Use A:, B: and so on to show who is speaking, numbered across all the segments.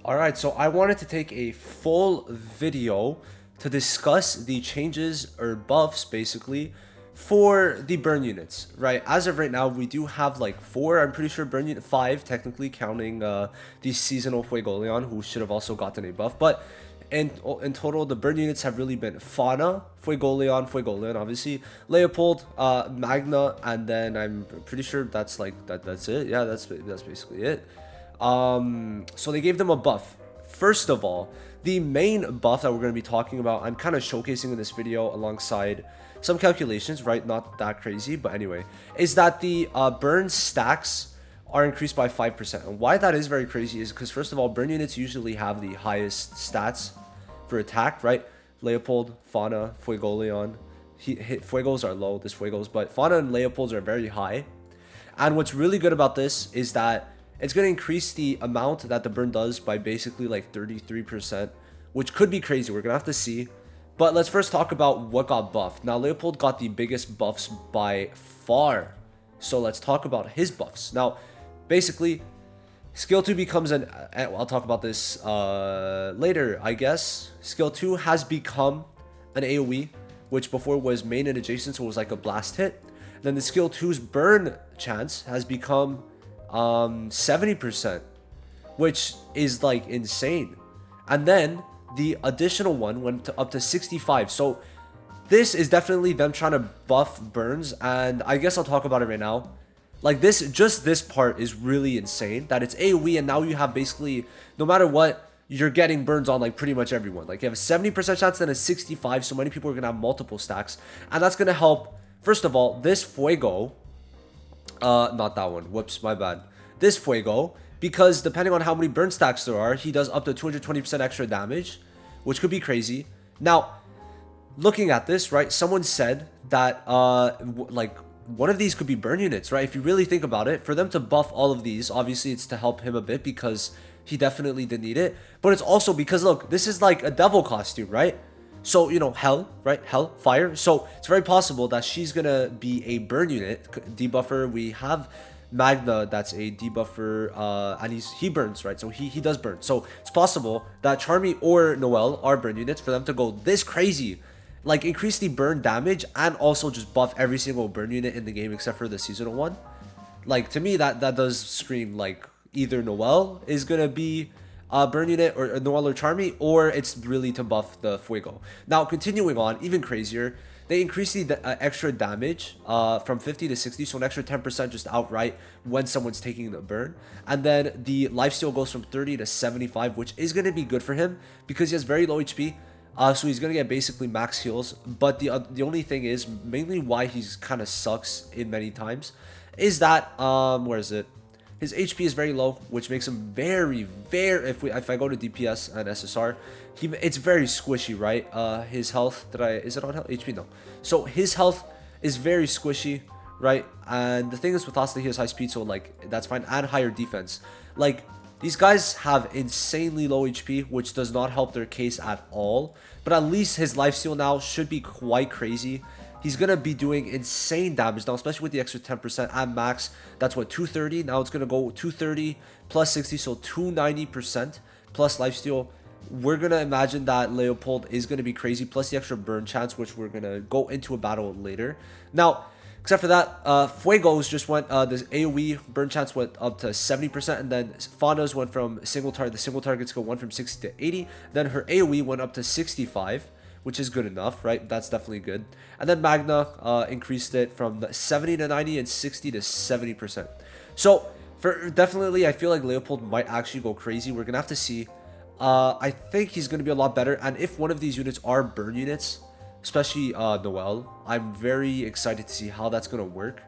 A: Alright, so I wanted to take a full video to discuss the changes or buffs basically for the burn units, right? As of right now, we do have like 4, I'm pretty sure burn unit 5 technically counting the seasonal Fuegoleon, who should have also gotten a buff, but in total, the burn units have really been Fauna, Fuegoleon obviously, Leopold, Magna, and then I'm pretty sure that's that's it. Yeah, that's basically it. So they gave them a buff. First of all, the main buff that we're going to be talking about, I'm kind of showcasing in this video alongside some calculations, right? Not that crazy, but anyway, is that the burn stacks are increased by 5%. And why that is very crazy is because, first of all, burn units usually have the highest stats for attack, right? Leopold, Fauna, Fuegoleon. Fuegos are low, this Fuegos, but Fauna and Leopolds are very high. And what's really good about this is that it's going to increase the amount that the burn does by basically like 33%, which could be crazy. We're going to have to see. But let's first talk about what got buffed. Now, Leopold got the biggest buffs by far. So let's talk about his buffs. Now, basically, Skill 2 becomes an... I'll talk about this later, I guess. Skill 2 has become an AoE, which before was main and adjacent, so it was like a blast hit. Then the Skill 2's burn chance has become 70%, which is like insane. And then the additional one went up to 65. So this is definitely them trying to buff burns, and I guess I'll talk about it right now. Like just this part is really insane, that it's AoE and now you have basically, no matter what, you're getting burns on like pretty much everyone. Like you have a 70% chance, then a 65, so many people are gonna have multiple stacks, and that's gonna help. First of all, this Fuego, not that one, whoops, my bad. This Fuego, because depending on how many burn stacks there are, he does up to 220% extra damage, which could be crazy. Now, looking at this, right, someone said that, like, one of these could be burn units, right? If you really think about it, for them to buff all of these, obviously it's to help him a bit because he definitely did need it. But it's also because, look, this is like a devil costume, right? So, you know, hell, right? Hell, fire. So it's very possible that she's going to be a burn unit debuffer. We have Magna, that's a debuffer, and he burns, right? So he does burn. So it's possible that Charmy or Noelle are burn units for them to go this crazy. Like, increase the burn damage and also just buff every single burn unit in the game except for the seasonal one. Like, to me, that does scream like either Noelle is gonna be a burn unit, or Noelle or Charmy, or it's really to buff the Fuego. Now, continuing on, even crazier, they increase the extra damage from 50 to 60, so an extra 10% just outright when someone's taking the burn. And then the lifesteal goes from 30 to 75, which is going to be good for him because he has very low HP. So he's going to get basically max heals. But the only thing is, mainly why he's kind of sucks in many times, is that, where is it? His HP is very low, which makes him very, if I go to DPS and SSR, it's very squishy, right? His health, is it on health? HP, no. So his health is very squishy, right? And the thing is with us that he has high speed, so like, that's fine, and higher defense. Like, these guys have insanely low HP, which does not help their case at all. But at least his lifesteal now should be quite crazy. He's going to be doing insane damage now, especially with the extra 10% at max. That's what, 230? Now it's going to go 230 plus 60, so 290% plus lifesteal. We're going to imagine that Leopold is going to be crazy, plus the extra burn chance, which we're going to go into a battle later. Now, except for that, Fuegos just went, the AoE burn chance went up to 70%, and then Fauna's went from single target, the single target skill went from 60 to 80, then her AoE went up to 65, which is good enough, right? That's definitely good. And then Magna increased it from 70 to 90 and 60 to 70%. So, definitely, I feel like Leopold might actually go crazy. We're going to have to see. I think he's going to be a lot better, and if one of these units are burn units, especially Noelle, I'm very excited to see how that's going to work.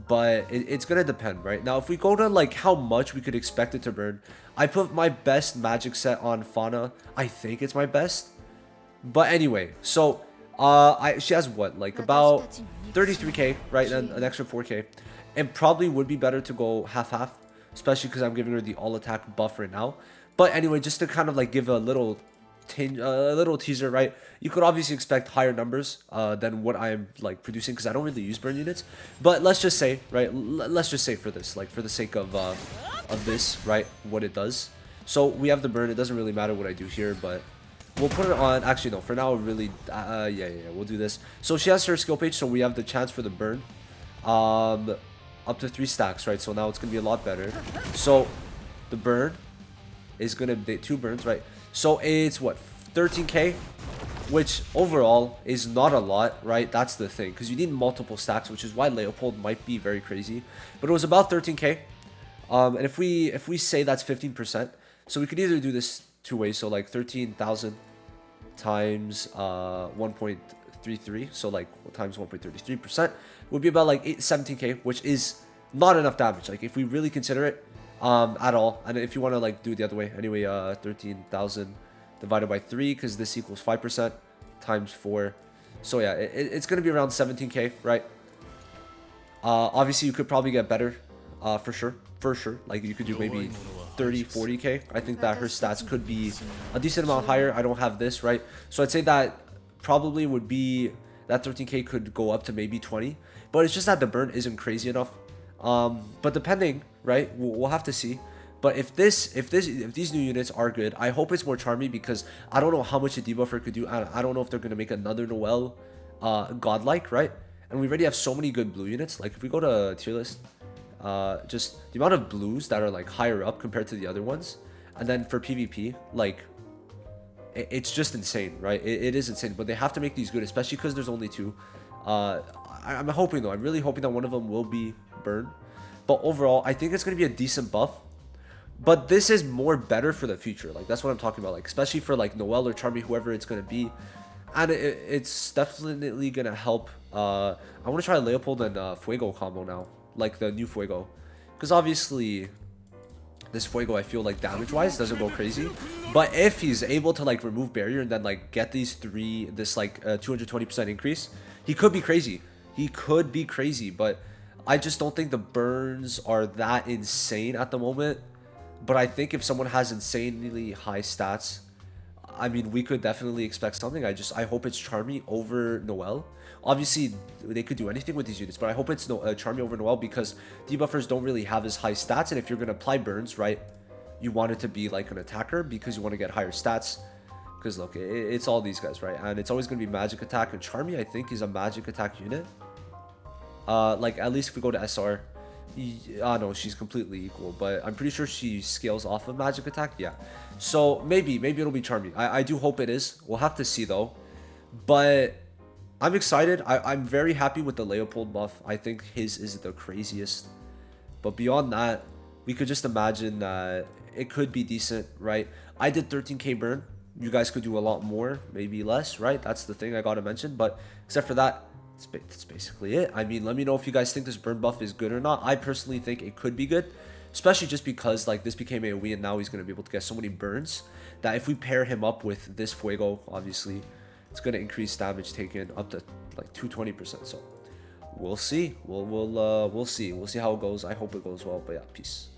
A: But it's going to depend, right? Now, if we go to like how much we could expect it to burn, I put my best magic set on Fauna. I think it's my best. But anyway, so she has what, like about 33k, right? And an extra 4k. It probably would be better to go half-half, especially because I'm giving her the all-attack buff right now. But anyway, just to kind of like give a little teaser, right? You could obviously expect higher numbers than what I'm like producing, because I don't really use burn units. But let's just say, right? Let's just say for this, like for the sake of this, right? What it does. So we have the burn. It doesn't really matter what I do here, but we'll put it on. Actually, no. For now, really, yeah. We'll do this. So she has her skill page, so we have the chance for the burn, up to 3 stacks, right? So now it's gonna be a lot better. So the burn is gonna be 2 burns, right? So it's what, 13k, which overall is not a lot, right? That's the thing, because you need multiple stacks, which is why Leopold might be very crazy. But it was about 13k. And if we say that's 15%, so we could either do this 2 ways. So like 13,000 times 1.33, so like times 1.33% would be about like 17k, which is not enough damage. Like if we really consider it at all, and if you want to like do it the other way, anyway, 13,000 divided by 3, because this equals 5% times 4. So yeah, it's gonna be around 17k, right? Obviously you could probably get better, for sure. Like you could do maybe 30-40k. I think that her stats could be a decent amount higher. I don't have this, right? So I'd say that probably would be that 13k could go up to maybe 20, but it's just that the burn isn't crazy enough. But depending, right, we'll have to see. But if these new units are good, I hope it's more charmy, because I don't know how much a debuffer could do. I don't know if they're gonna make another Noelle godlike, right? And we already have so many good blue units. Like if we go to tier list, just the amount of blues that are like higher up compared to the other ones, and then for PvP, like it's just insane, right? It is insane, but they have to make these good, especially because there's only 2. I'm hoping though, I'm really hoping that one of them will be burn. But overall, I think it's going to be a decent buff. But this is more better for the future. Like that's what I'm talking about. Like especially for like Noelle or Charmy, whoever it's going to be. And it's definitely going to help. I want to try Leopold and Fuego combo now. Like the new Fuego. Because obviously this Fuego, I feel like damage wise doesn't go crazy. But if he's able to like remove barrier and then like get this like 220% increase, he could be crazy. He could be crazy. But I just don't think the burns are that insane at the moment. But I think if someone has insanely high stats, I mean, we could definitely expect something. I hope it's Charmy over Noelle. Obviously, they could do anything with these units, but I hope it's Charmy over Noelle, because debuffers don't really have as high stats. And if you're going to apply burns, right, you want it to be like an attacker, because you want to get higher stats. Because look, it's all these guys, right? And it's always going to be magic attack. And Charmy, I think, is a magic attack unit. Like, at least if we go to SR. No, she's completely equal, but I'm pretty sure she scales off of magic attack. Yeah, so maybe it'll be Charmy. I do hope it is. We'll have to see though, but I'm excited. I'm very happy with the Leopold buff. I think his is the craziest, but beyond that, we could just imagine that it could be decent, right? I did 13k burn. You guys could do a lot more, maybe less, right? That's the thing I gotta mention. But except for that, that's basically it. I mean, let me know if you guys think this burn buff is good or not. I personally think it could be good, especially just because like this became AoE and now he's going to be able to get so many burns that if we pair him up with this Fuego, obviously it's going to increase damage taken up to like 220%. So we'll see. We'll see how it goes. I hope it goes well. But yeah, peace.